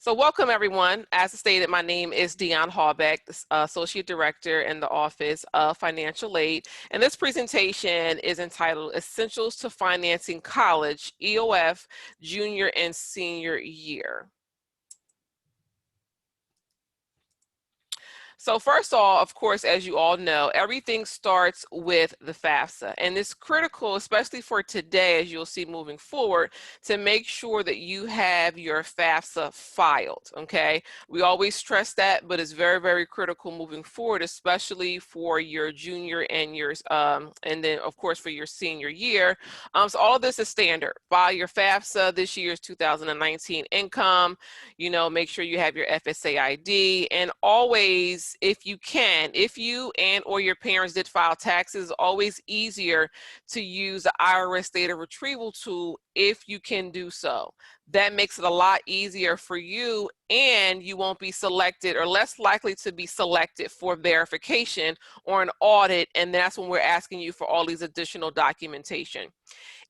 So welcome everyone. As stated, my name is Dionne Hallback, the Associate Director in the Office of Financial Aid. And this presentation is entitled Essentials to Financing College, EOF, Junior and Senior Year. So first of all, of course, as you all know, everything starts with the FAFSA. And it's critical, especially for today, as you'll see moving forward, to make sure that you have your FAFSA filed, okay? We always stress that, but it's very, very critical moving forward, especially for your junior and yours, and then of course for your senior year. So all of this is standard. File your FAFSA, this year's 2019 income, make sure you have your FSA ID, and always, if you can, if you and or your parents did file taxes, always easier to use the IRS data retrieval tool if you can do so. That makes it a lot easier for you, and you won't be selected or less likely to be selected for verification or an audit, and that's when we're asking you for all these additional documentation.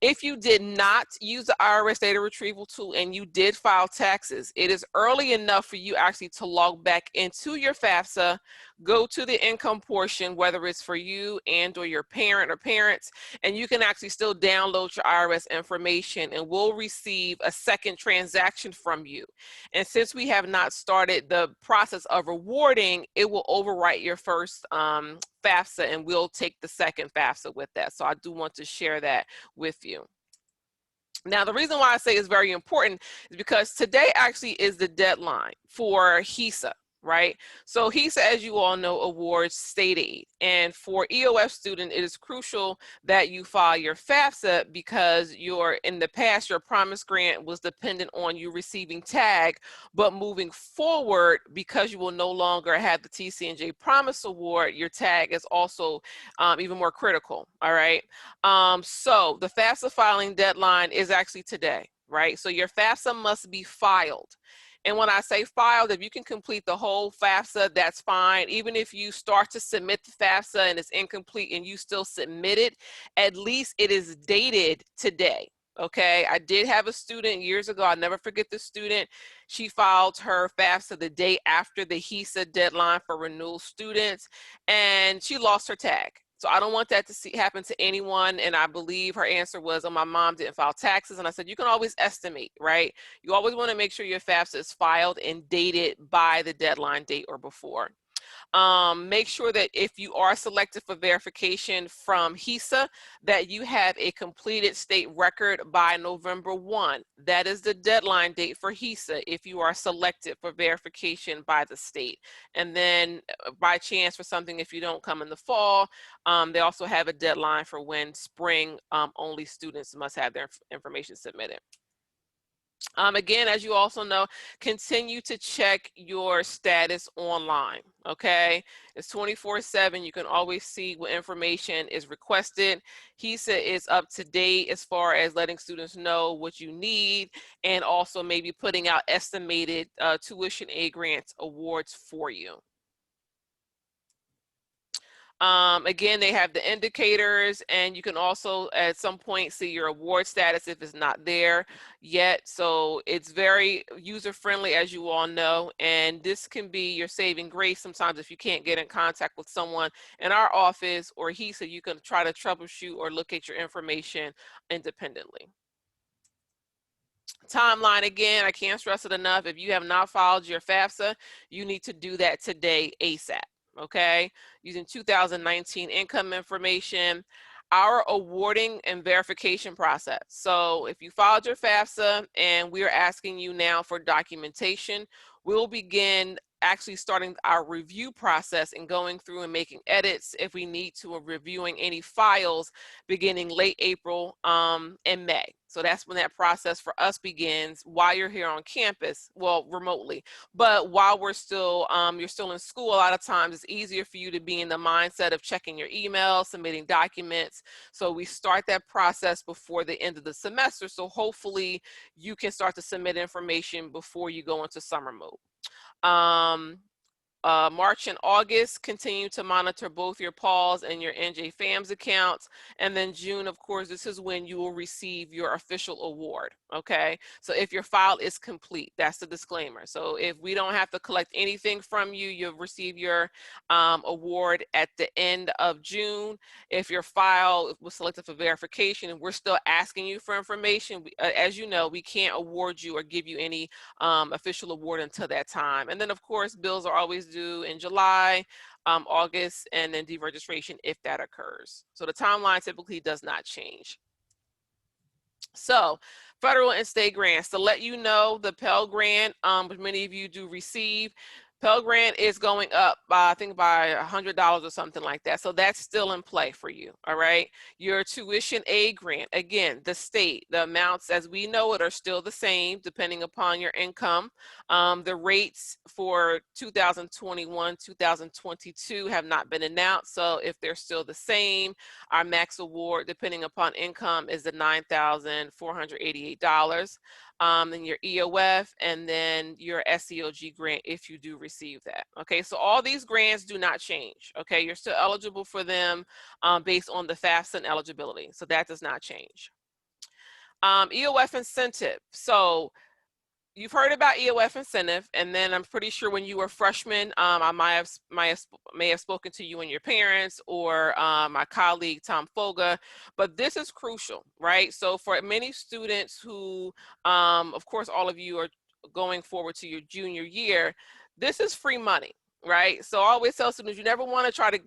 If you did not use the IRS data retrieval tool and you did file taxes, it is early enough for you actually to log back into your FAFSA, go to the income portion, whether it's for you and or your parent or parents, and you can actually still download your IRS information and we'll receive a second transaction from you. And since we have not started the process of rewarding, it will overwrite your first FAFSA and we'll take the second FAFSA with that. So I do want to share that with you. Now, the reason why I say it's very important is because today actually is the deadline for HESA, right? So HESA, as you all know, awards state aid. And for EOF student, it is crucial that you file your FAFSA because in the past, your promise grant was dependent on you receiving TAG, but moving forward, because you will no longer have the TCNJ Promise Award, your TAG is also even more critical, all right? So the FAFSA filing deadline is actually today, right? So your FAFSA must be filed. And when I say filed, if you can complete the whole FAFSA, that's fine. Even if you start to submit the FAFSA and it's incomplete and you still submit it, at least it is dated today. Okay, I did have a student years ago, I'll never forget the student. She filed her FAFSA the day after the HESA deadline for renewal students, and she lost her tag. So I don't want that to happen to anyone. And I believe her answer was, oh, my mom didn't file taxes. And I said, you can always estimate, right? You always want to make sure your FAFSA is filed and dated by the deadline date or before. Make sure that if you are selected for verification from HESA, that you have a completed state record by November 1. That is the deadline date for HESA if you are selected for verification by the state. And then by chance for something, if you don't come in the fall, they also have a deadline for when spring only students must have their information submitted. Again, as you also know, continue to check your status online, okay? It's 24/7. You can always see what information is requested. HESA is up to date as far as letting students know what you need and also maybe putting out estimated tuition aid grants awards for you. Again, they have the indicators, and you can also at some point see your award status if it's not there yet. So it's very user-friendly, as you all know, and this can be your saving grace sometimes if you can't get in contact with someone in our office or HESA. You can try to troubleshoot or look at your information independently. Timeline, again, I can't stress it enough. If you have not filed your FAFSA, you need to do that today ASAP. Okay, using 2019 income information, our awarding and verification process. So if you filed your FAFSA and we're asking you now for documentation, we'll begin actually starting our review process and going through and making edits if we need to, or reviewing any files beginning late April and May. So that's when that process for us begins while you're here on campus, well, remotely. But while we're still, you're still in school, a lot of times it's easier for you to be in the mindset of checking your email, submitting documents. So we start that process before the end of the semester. So hopefully you can start to submit information before you go into summer mode. March and August, continue to monitor both your PAWS and your NJ FAMS accounts. And then June, of course, this is when you will receive your official award, okay? So if your file is complete, that's the disclaimer. So if we don't have to collect anything from you, you'll receive your award at the end of June. If your file was selected for verification and we're still asking you for information, as you know, we can't award you or give you any official award until that time. And then, of course, bills are always due in July, August, and then deregistration if that occurs. So the timeline typically does not change. So federal and state grants, to let you know, the Pell Grant, which many of you do receive, Pell Grant is going up by, I think, by $100 or something like that. So that's still in play for you, all right? Your tuition aid grant, again, the state, the amounts as we know it are still the same depending upon your income. The rates for 2021, 2022 have not been announced. So if they're still the same, our max award, depending upon income, is the $9,488. And your EOF, and then your SEOG grant if you do receive that. Okay, so all these grants do not change. Okay, you're still eligible for them based on the FAFSA and eligibility. So that does not change. EOF incentive. So you've heard about EOF incentive, and then I'm pretty sure when you were freshmen, I may have spoken to you and your parents, or my colleague Tom Foga, but this is crucial, right? So for many students who, of course, all of you are going forward to your junior year, this is free money. Right. So I always tell students, you never want to try to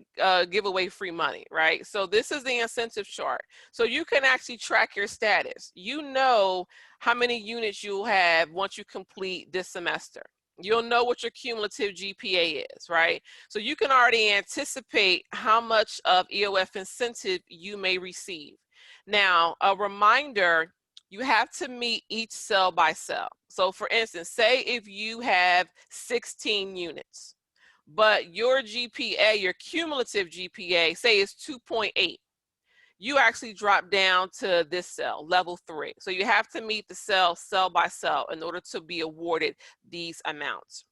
give away free money. Right. So this is the incentive chart. So you can actually track your status. You know how many units you'll have once you complete this semester. You'll know what your cumulative GPA is, right? So you can already anticipate how much of EOF incentive you may receive. Now, a reminder, you have to meet each cell by cell. So for instance, say if you have 16 units, but your GPA, your cumulative GPA, say is 2.8. You actually drop down to this cell, level 3. So you have to meet the cell by cell in order to be awarded these amounts.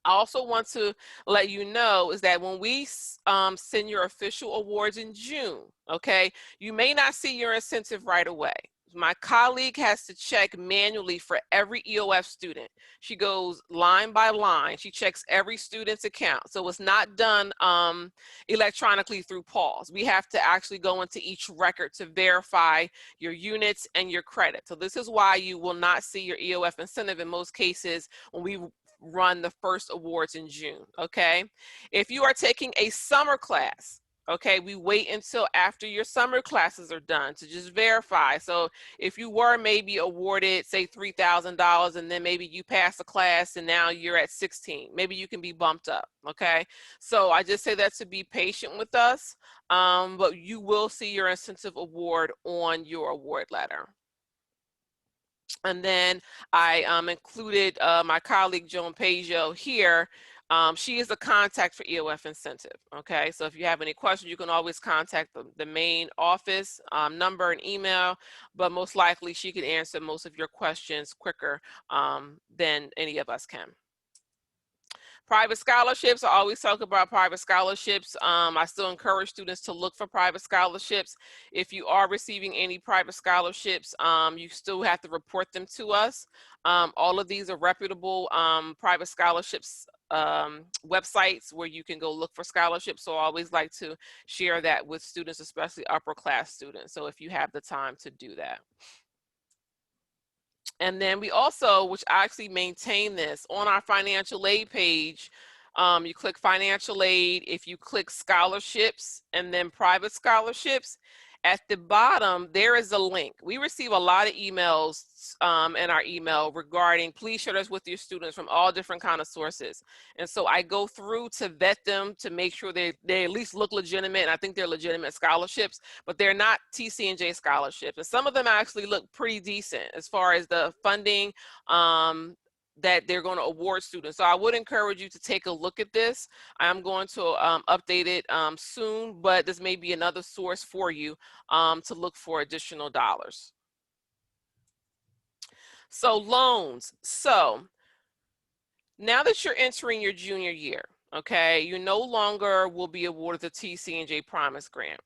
I also want to let you know is that when we send your official awards in June, okay, you may not see your incentive right away. My colleague has to check manually for every EOF student. She goes line by line. She checks every student's account. So it's not done electronically through PAWS. We have to actually go into each record to verify your units and your credit. So this is why you will not see your EOF incentive in most cases when we run the first awards in June, okay? If you are taking a summer class, okay, we wait until after your summer classes are done to just verify. So if you were maybe awarded, say, $3,000, and then maybe you pass a class and now you're at 16, maybe you can be bumped up, okay? So I just say that to be patient with us, but you will see your incentive award on your award letter. And then I included my colleague Joan Pagio here. She is the contact for EOF incentive. Okay, so if you have any questions, you can always contact the main office number and email, but most likely she can answer most of your questions quicker than any of us can. Private scholarships, I always talk about private scholarships. I still encourage students to look for private scholarships. If you are receiving any private scholarships, you still have to report them to us. All of these are reputable private scholarships websites where you can go look for scholarships. So I always like to share that with students, especially upper class students. So if you have the time to do that. And then we also, which I actually maintain this, on our financial aid page, you click financial aid. If you click scholarships and then private scholarships, at the bottom, there is a link. We receive a lot of emails in our email regarding, please share this with your students from all different kind of sources. And so I go through to vet them to make sure they at least look legitimate. And I think they're legitimate scholarships, but they're not TC&J scholarships. And some of them actually look pretty decent as far as the funding that they're going to award students. So I would encourage you to take a look at this. I'm going to update it soon, but this may be another source for you to look for additional dollars. So loans. So Now that you're entering your junior year, okay, you no longer will be awarded the TC&J Promise Grant.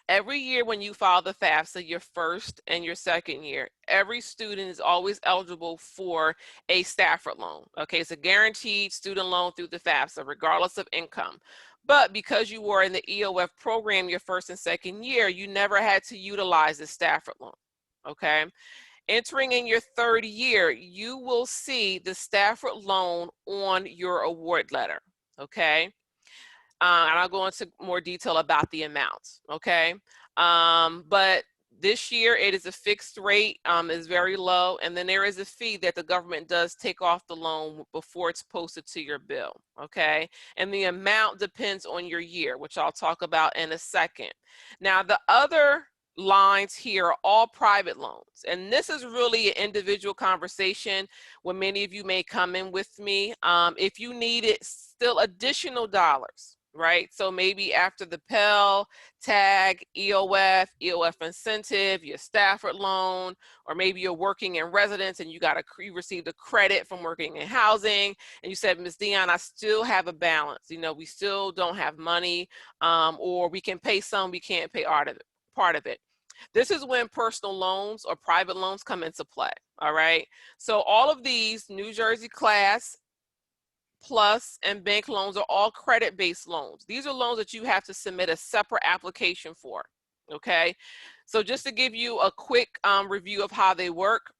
Every year when you file the FAFSA, your first and your second year, every student is always eligible for a Stafford loan. Okay, it's a guaranteed student loan through the FAFSA, regardless of income. But because you were in the EOF program your first and second year, you never had to utilize the Stafford loan. Okay, entering in your third year, you will see the Stafford loan on your award letter. Okay. And I'll go into more detail about the amounts, okay? But this year it is a fixed rate, is very low, and then there is a fee that the government does take off the loan before it's posted to your bill, okay? And the amount depends on your year, which I'll talk about in a second. Now, the other lines here are all private loans, and this is really an individual conversation where many of you may come in with me if you needed still additional dollars, right? So maybe after the Pell, TAG, EOF incentive, your Stafford loan, or maybe you're working in residence and you received a credit from working in housing, and you said, Ms. Dionne, I still have a balance. You know, we still don't have money, or we can pay some, we can't pay part of it. This is when personal loans or private loans come into play, all right? So all of these New Jersey Class, Plus, and bank loans are all credit-based loans. These are loans that you have to submit a separate application for, okay? So just to give you a quick review of how they work,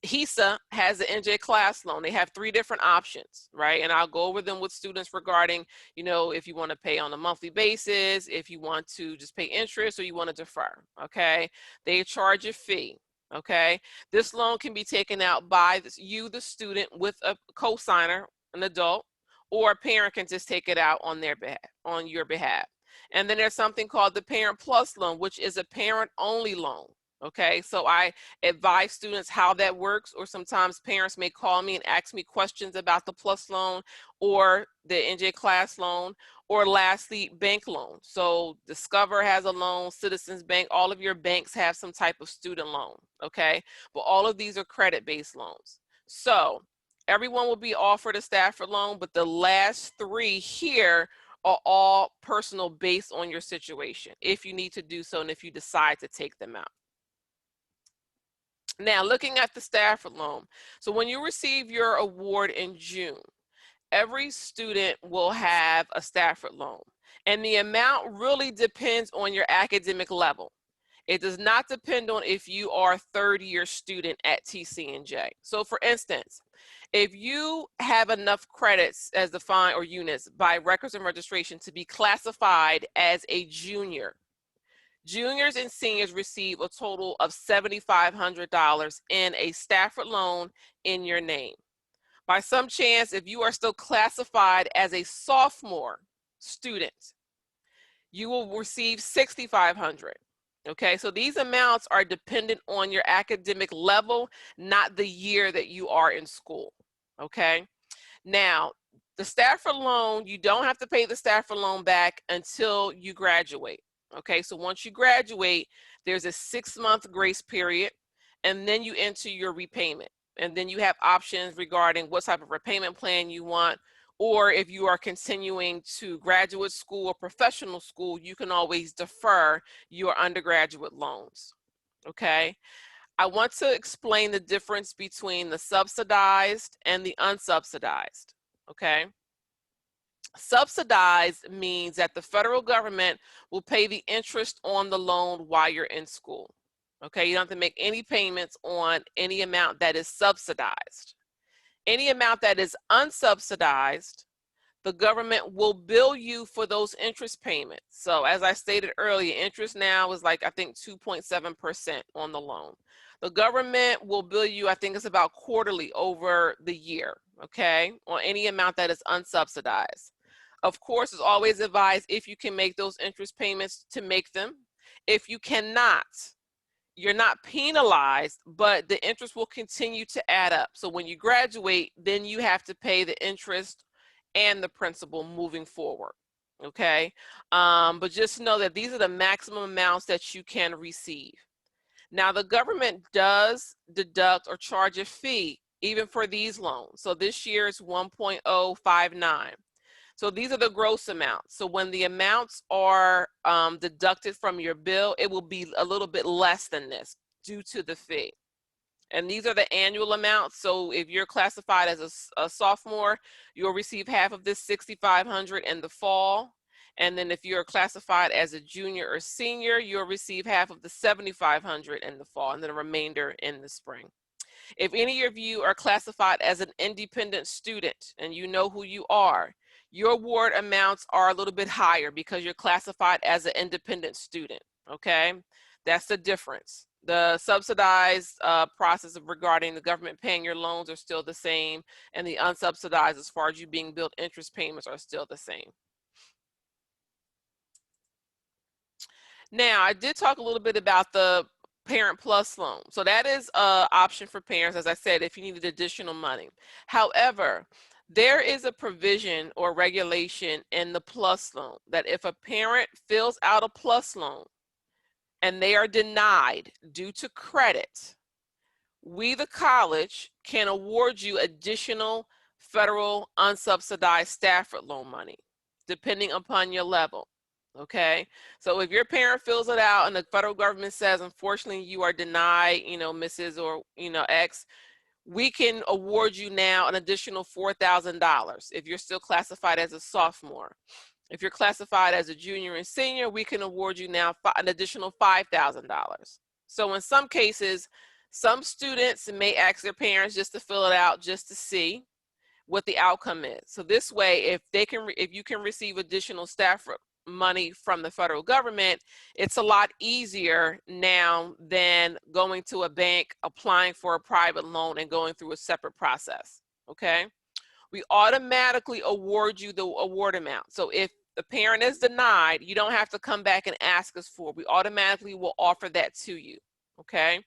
HESA has an NJ Class loan. They have 3 different options, right? And I'll go over them with students regarding, you know, if you want to pay on a monthly basis, if you want to just pay interest, or you want to defer, okay? They charge a fee, okay? This loan can be taken out by you, the student, with a cosigner, an adult, or a parent can just take it out on their behalf, on your behalf. And then there's something called the Parent Plus loan, which is a parent-only loan. Okay, so I advise students how that works, or sometimes parents may call me and ask me questions about the Plus loan or the NJ Class loan, or lastly, bank loan. So Discover has a loan, Citizens Bank, all of your banks have some type of student loan, okay? But all of these are credit-based loans. So everyone will be offered a Stafford loan, but the last 3 here are all personal based on your situation, if you need to do so and if you decide to take them out. Now, looking at the Stafford loan, so when you receive your award in June, every student will have a Stafford loan, and the amount really depends on your academic level. It does not depend on if you are a third-year student at TC&J. So for instance, if you have enough credits as defined, or units by records and registration, to be classified as a junior, juniors and seniors receive a total of $7,500 in a Stafford loan in your name. By some chance, if you are still classified as a sophomore student, you will receive $6,500. Okay, so these amounts are dependent on your academic level, not the year that you are in school. Okay, now the Stafford loan, you don't have to pay the Stafford loan back until you graduate. Okay, so once you graduate, there's a 6-month grace period, and then you enter your repayment. And then you have options regarding what type of repayment plan you want, or if you are continuing to graduate school or professional school, you can always defer your undergraduate loans. Okay, I want to explain the difference between the subsidized and the unsubsidized. Okay. Subsidized means that the federal government will pay the interest on the loan while you're in school. Okay, you don't have to make any payments on any amount that is subsidized. Any amount that is unsubsidized, the government will bill you for those interest payments. So as I stated earlier, interest now is like, I think 2.7% on the loan. The government will bill you, I think it's about quarterly over the year, okay, on any amount that is unsubsidized. Of course, it's always advised, if you can make those interest payments, to make them. If you cannot, you're not penalized, but the interest will continue to add up. So when you graduate, then you have to pay the interest and the principal moving forward, okay? But just know that these are the maximum amounts that you can receive. Now, the government does deduct or charge a fee even for these loans. So this year is 1.059. So these are the gross amounts. So when the amounts are deducted from your bill, it will be a little bit less than this due to the fee. And these are the annual amounts. So if you're classified as a sophomore, you'll receive half of this $6,500 in the fall. And then if you're classified as a junior or senior, you'll receive half of the $7,500 in the fall and then the remainder in the spring. If any of you are classified as an independent student and you know who you are, your award amounts are a little bit higher because you're classified as an independent student, okay? That's the difference. The subsidized process regarding the government paying your loans are still the same, and the unsubsidized, as far as you being billed interest payments, are still the same. Now, I did talk a little bit about the Parent Plus loan. So that is an option for parents, as I said, if you needed additional money. However, there is a provision or regulation in the Plus loan that if a parent fills out a Plus loan and they are denied due to credit, we, the college, can award you additional federal unsubsidized Stafford loan money, depending upon your level. Okay, so if your parent fills it out and the federal government says, unfortunately, you are denied, Mrs. or, X, we can award you now an additional $4,000 if you're still classified as a sophomore. If you're classified as a junior and senior, we can award you now an additional $5,000. So in some cases, some students may ask their parents just to fill it out just to see what the outcome is. So this way, if you can receive additional staff money from the federal government, it's a lot easier now than going to a bank, applying for a private loan, and going through a separate process. Okay, we automatically award you the award amount. So if the parent is denied, you don't have to come back and ask us for it. We automatically will offer that to you. Okay.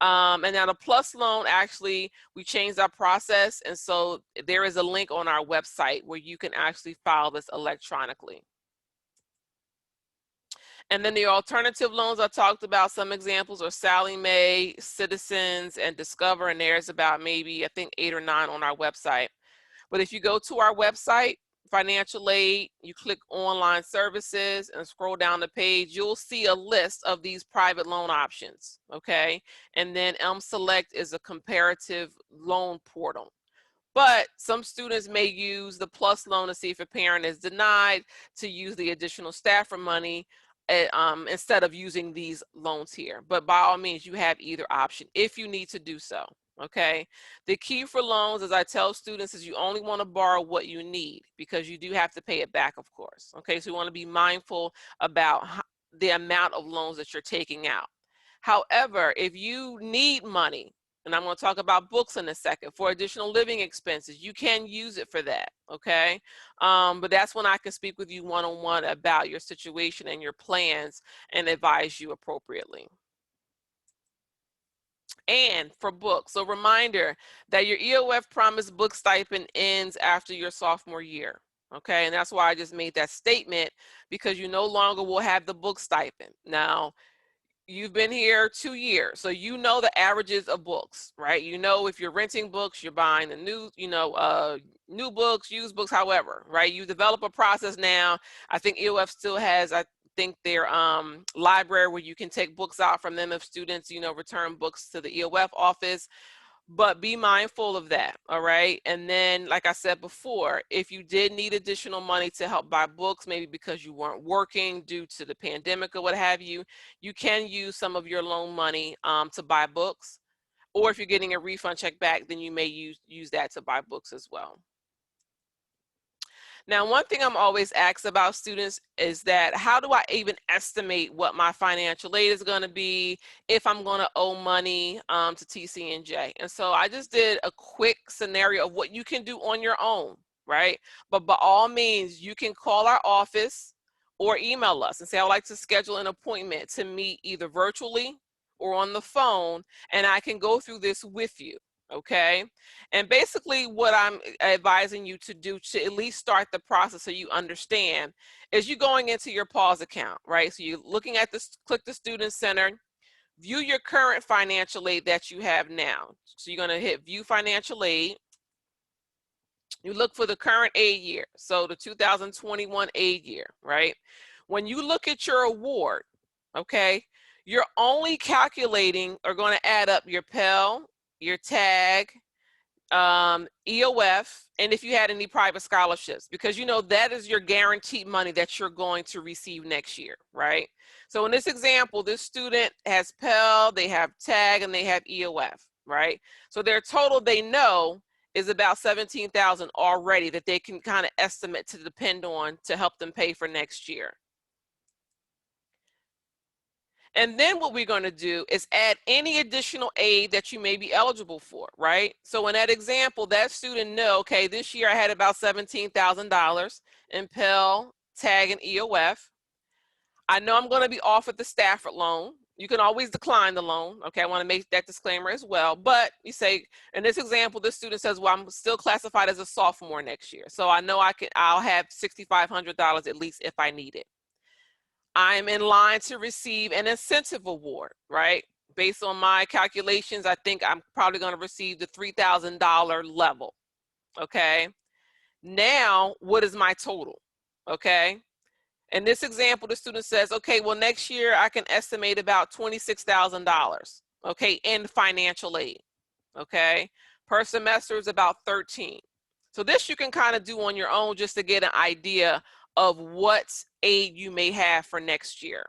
And now the Plus loan, actually, we changed our process. And so there is a link on our website where you can actually file this electronically. And then the alternative loans I talked about, some examples are Sallie Mae, Citizens, and Discover. And there's about maybe, I think, 8 or 9 on our website. But if you go to our website, financial aid, you click online services and scroll down the page, you'll see a list of these private loan options, okay? And then Select is a comparative loan portal. But some students may use the Plus loan to see if a parent is denied, to use the additional staffer money instead of using these loans here. But by all means, you have either option if you need to do so. Okay, the key for loans, as I tell students, is you only want to borrow what you need, because you do have to pay it back, of course. Okay, so you want to be mindful about the amount of loans that you're taking out. However, if you need money, and I'm going to talk about books in a second, for additional living expenses, you can use it for that. Okay, but that's when I can speak with you one-on-one about your situation and your plans and advise you appropriately. And for books, so reminder that your EOF promise book stipend ends after your sophomore year. Okay, and that's why I just made that statement, because you no longer will have the book stipend. Now, you've been here 2 years, so you know the averages of books, right? You know, if you're renting books, you're buying the new, new books, used books, however, right? You develop a process now. I think EOF still has, I think, their library where you can take books out from them if students, return books to the EOF office. But be mindful of that, all right? And then, like I said before, if you did need additional money to help buy books, maybe because you weren't working due to the pandemic or what have you, you can use some of your loan money to buy books. Or if you're getting a refund check back, then you may use that to buy books as well. Now, one thing I'm always asked about students is that, how do I even estimate what my financial aid is going to be if I'm going to owe money to TCNJ? And so I just did a quick scenario of what you can do on your own, right? But by all means, you can call our office or email us and say, I'd like to schedule an appointment to meet either virtually or on the phone, and I can go through this with you. Okay, and basically what I'm advising you to do to at least start the process so you understand is you going into your pause account, right? So you're looking at this, click the Student Center, View your current financial aid that you have now. So you're going to hit view financial aid. You look for the current aid year, so the 2021 aid year, right? When you look at your award, okay, you're only calculating or going to add up your Pell, your TAG, EOF, and if you had any private scholarships, because you know that is your guaranteed money that you're going to receive next year, right? So in this example, this student has Pell, they have TAG, and they have EOF, right? So their total they know is about 17,000 already that they can kind of estimate to depend on to help them pay for next year. And then what we're going to do is add any additional aid that you may be eligible for, right? So in that example, that student know, okay, this year I had about $17,000 in Pell, TAG, and EOF. I know I'm going to be offered the Stafford loan. You can always decline the loan. Okay, I want to make that disclaimer as well. But you say, in this example, this student says, well, I'm still classified as a sophomore next year. So I know I'll have $6,500 at least if I need it. I'm in line to receive an incentive award, right? Based on my calculations, I think I'm probably going to receive the $3,000 level, okay? Now, what is my total, okay? In this example, the student says, okay, well, next year I can estimate about $26,000, okay, in financial aid, okay? Per semester is about 13. So this you can kind of do on your own just to get an idea of what aid you may have for next year.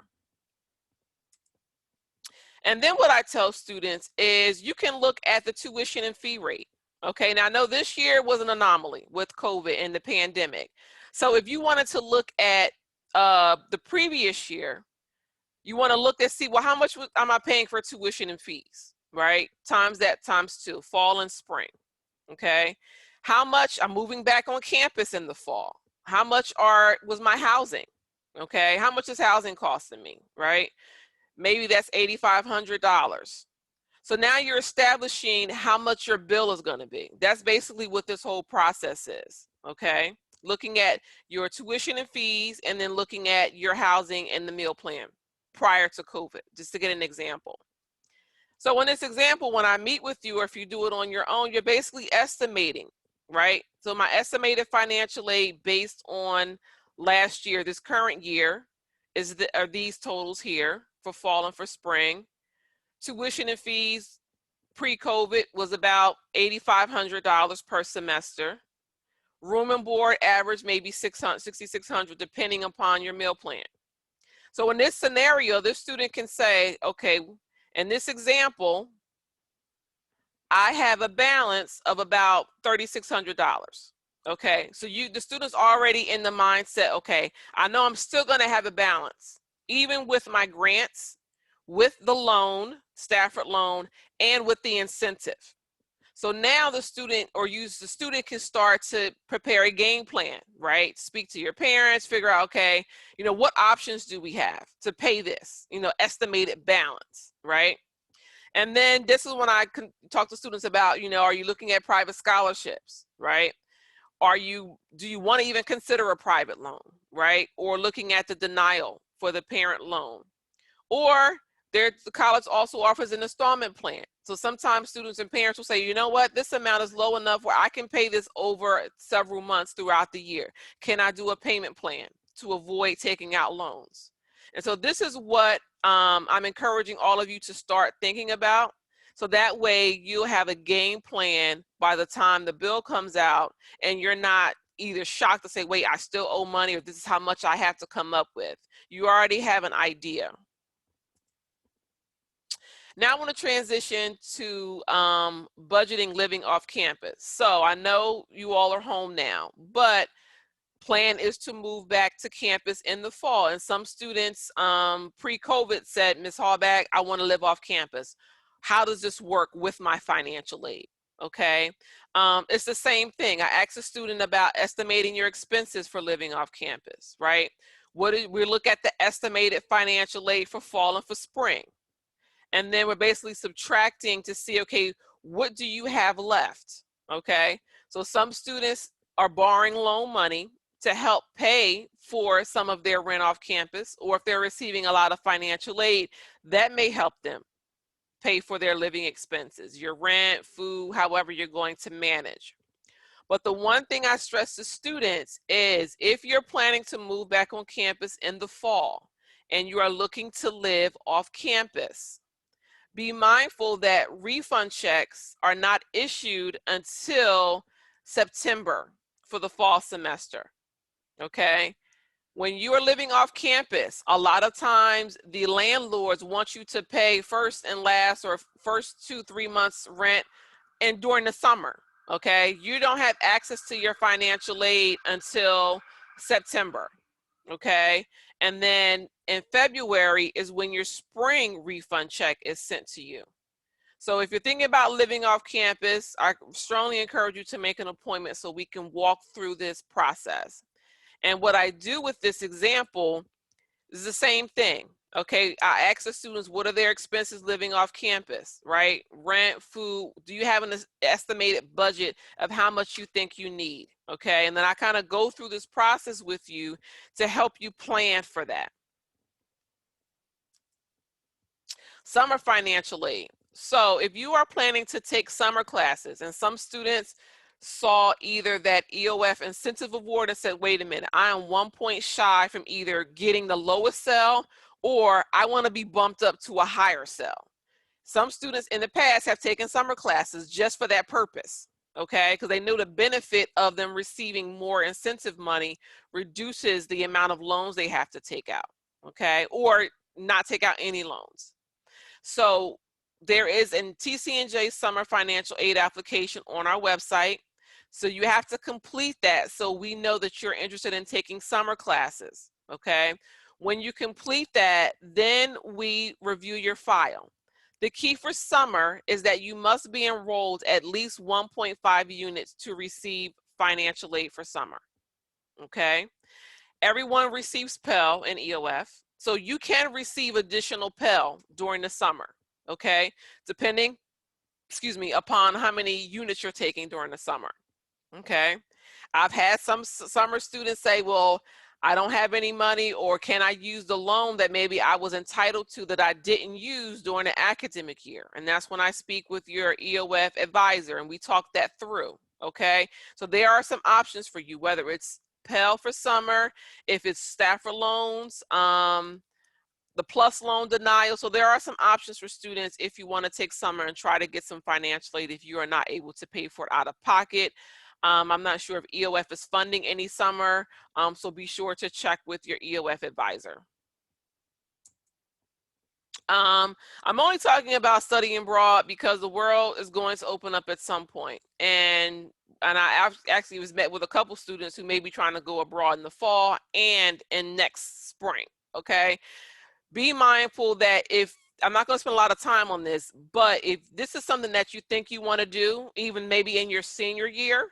And then what I tell students is you can look at the tuition and fee rate. Okay, now I know this year was an anomaly with COVID and the pandemic. So if you wanted to look at the previous year, you want to look and see, well, how much am I paying for tuition and fees, right? Times that times 2, fall and spring, okay? How much I'm moving back on campus in the fall? How much was my housing? Okay, how much is housing costing me, right? Maybe that's $8,500. So now you're establishing how much your bill is going to be. That's basically what this whole process is, okay? Looking at your tuition and fees and then looking at your housing and the meal plan prior to COVID, just to get an example. So in this example, when I meet with you, or if you do it on your own, you're basically estimating, right? So my estimated financial aid based on last year, this current year, are these totals here for fall and for spring. Tuition and fees pre-COVID was about $8,500 per semester. Room and board average maybe $6,600 depending upon your meal plan. So in this scenario, this student can say, okay, in this example, I have a balance of about $3,600. Okay, so the student's already in the mindset, okay, I know I'm still going to have a balance, even with my grants, with the loan, Stafford loan, and with the incentive. So now the student can start to prepare a game plan, right? Speak to your parents, figure out, okay, what options do we have to pay this, estimated balance, right? And then this is when I can talk to students about, are you looking at private scholarships, right? Do you want to even consider a private loan, right? Or looking at the denial for the parent loan. Or the college also offers an installment plan. So sometimes students and parents will say, you know what, this amount is low enough where I can pay this over several months throughout the year. Can I do a payment plan to avoid taking out loans? And so this is what I'm encouraging all of you to start thinking about. So that way you'll have a game plan by the time the bill comes out and you're not either shocked to say, wait, I still owe money, or this is how much I have to come up with. You already have an idea. Now I want to transition to budgeting living off campus. So I know you all are home now, but plan is to move back to campus in the fall. And some students pre-COVID said, Ms. Hallback, I want to live off campus. How does this work with my financial aid? Okay, it's the same thing. I asked a student about estimating your expenses for living off campus, right? We look at the estimated financial aid for fall and for spring. And then we're basically subtracting to see, okay, what do you have left? Okay, so some students are borrowing loan money to help pay for some of their rent off campus, or if they're receiving a lot of financial aid, that may help them pay for their living expenses, your rent, food, however you're going to manage. But the one thing I stress to students is if you're planning to move back on campus in the fall and you are looking to live off campus, be mindful that refund checks are not issued until September for the fall semester, okay? When you are living off campus, a lot of times the landlords want you to pay first and last or first 2-3 months rent and during the summer, okay? You don't have access to your financial aid until September, okay? And then in February is when your spring refund check is sent to you. So if you're thinking about living off campus, I strongly encourage you to make an appointment so we can walk through this process. And what I do with this example is the same thing. Okay, I ask the students, what are their expenses living off campus, right? Rent, food. Do you have an estimated budget of how much you think you need? Okay, and then I kind of go through this process with you to help you plan for that. Summer financial aid. So if you are planning to take summer classes, and some students saw either that EOF incentive award and said, wait a minute, I am 1 point shy from either getting the lowest cell or I want to be bumped up to a higher cell. Some students in the past have taken summer classes just for that purpose, okay? Because they knew the benefit of them receiving more incentive money reduces the amount of loans they have to take out, okay? Or not take out any loans. So there is a TCNJ summer financial aid application on our website. So you have to complete that so we know that you're interested in taking summer classes, okay? When you complete that, then we review your file. The key for summer is that you must be enrolled at least 1.5 units to receive financial aid for summer, okay? Everyone receives Pell and EOF, so you can receive additional Pell during the summer, okay? Depending, upon how many units you're taking during the summer, okay? I've had some summer students say, well, I don't have any money, or can I use the loan that maybe I was entitled to that I didn't use during the academic year? And that's when I speak with your EOF advisor and we talk that through, okay? So there are some options for you, whether it's Pell for summer, if it's Stafford loans, the plus loan denial. So there are some options for students if you want to take summer and try to get some financial aid if you are not able to pay for it out of pocket. I'm not sure if EOF is funding any summer, so be sure to check with your EOF advisor. I'm only talking about studying abroad because the world is going to open up at some point. And I actually was met with a couple students who may be trying to go abroad in the fall and in next spring, okay? Be mindful that if, I'm not going to spend a lot of time on this, but if this is something that you think you want to do, even maybe in your senior year,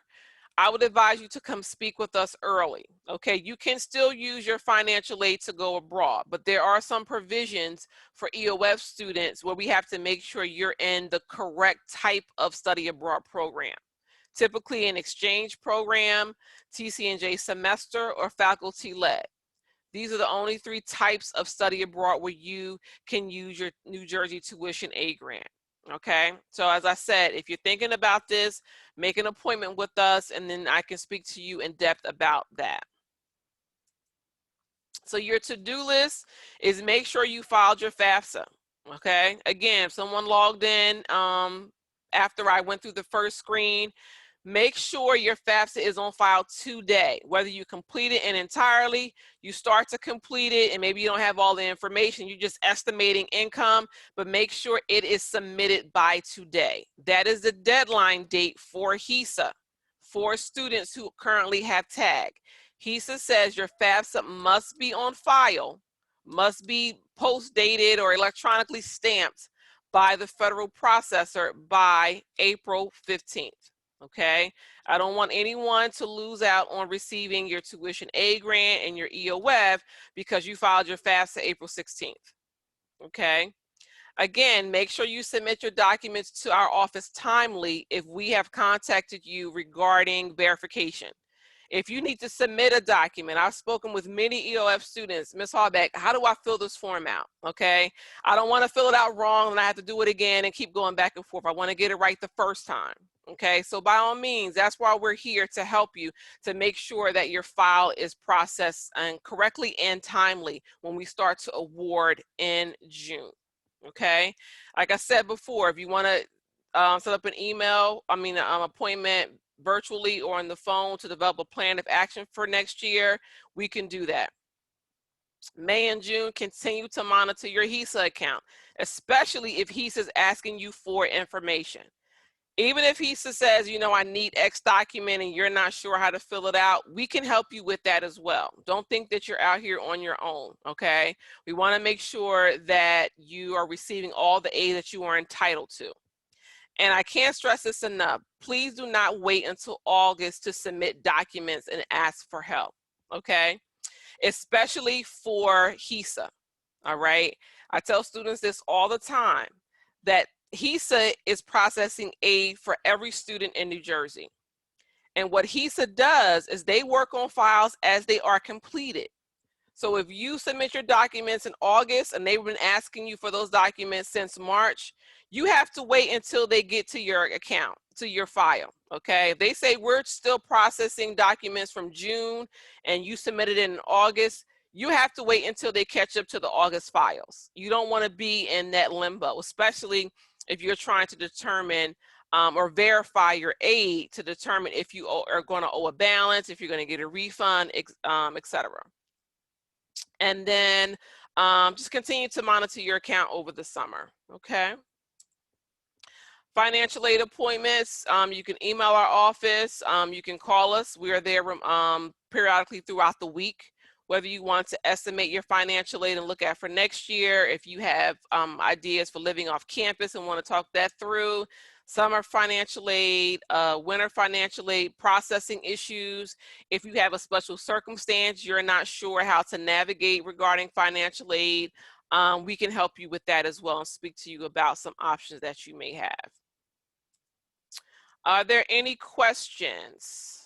I would advise you to come speak with us early, okay? You can still use your financial aid to go abroad, but there are some provisions for EOF students where we have to make sure you're in the correct type of study abroad program. Typically an exchange program, TCNJ semester, or faculty-led. These are the only 3 types of study abroad where you can use your New Jersey tuition aid grant. Okay, so as I said, if you're thinking about this, make an appointment with us and then I can speak to you in depth about that. So your to-do list is make sure you filed your FAFSA. Okay, again, if someone logged in after I went through the first screen, make sure your FAFSA is on file today. Whether you complete it in entirely, you start to complete it, and maybe you don't have all the information, you're just estimating income, but make sure it is submitted by today. That is the deadline date for HESA, for students who currently have TAG. HESA says your FAFSA must be on file, must be post-dated or electronically stamped by the federal processor by April 15th. Okay, I don't want anyone to lose out on receiving your tuition aid grant and your EOF because you filed your FAFSA April 16th. Okay, again, make sure you submit your documents to our office timely if we have contacted you regarding verification. If you need to submit a document, I've spoken with many EOF students, Ms. Hallback, how do I fill this form out? Okay, I don't want to fill it out wrong and I have to do it again and keep going back and forth. I want to get it right the first time. Okay, so by all means, that's why we're here to help you to make sure that your file is processed and correctly and timely when we start to award in June. Okay, like I said before, if you want to set up an appointment virtually or on the phone to develop a plan of action for next year, we can do that. May and June, continue to monitor your HESA account, especially if HESA is asking you for information. Even if HESA says, you know, I need X document and you're not sure how to fill it out, we can help you with that as well. Don't think that you're out here on your own, okay? We want to make sure that you are receiving all the aid that you are entitled to. And I can't stress this enough. Please do not wait until August to submit documents and ask for help, okay? Especially for HESA, all right? I tell students this all the time, that HESA is processing aid for every student in New Jersey. And what HESA does is they work on files as they are completed. So if you submit your documents in August and they've been asking you for those documents since March, you have to wait until they get to your account, to your file, okay? If they say we're still processing documents from June and you submitted it in August, you have to wait until they catch up to the August files. You don't want to be in that limbo, especially if you're trying to determine or verify your aid to determine if you are going to owe a balance, if you're going to get a refund, etc. And then just continue to monitor your account over the summer, okay? Financial aid appointments, you can email our office, you can call us. We are there periodically throughout the week. Whether you want to estimate your financial aid and look at for next year, if you have ideas for living off campus and want to talk that through, summer financial aid, winter financial aid, processing issues. If you have a special circumstance, you're not sure how to navigate regarding financial aid, we can help you with that as well and speak to you about some options that you may have. Are there any questions?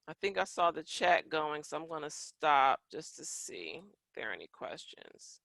I think I saw the chat going, so I'm going to stop just to see if there are any questions.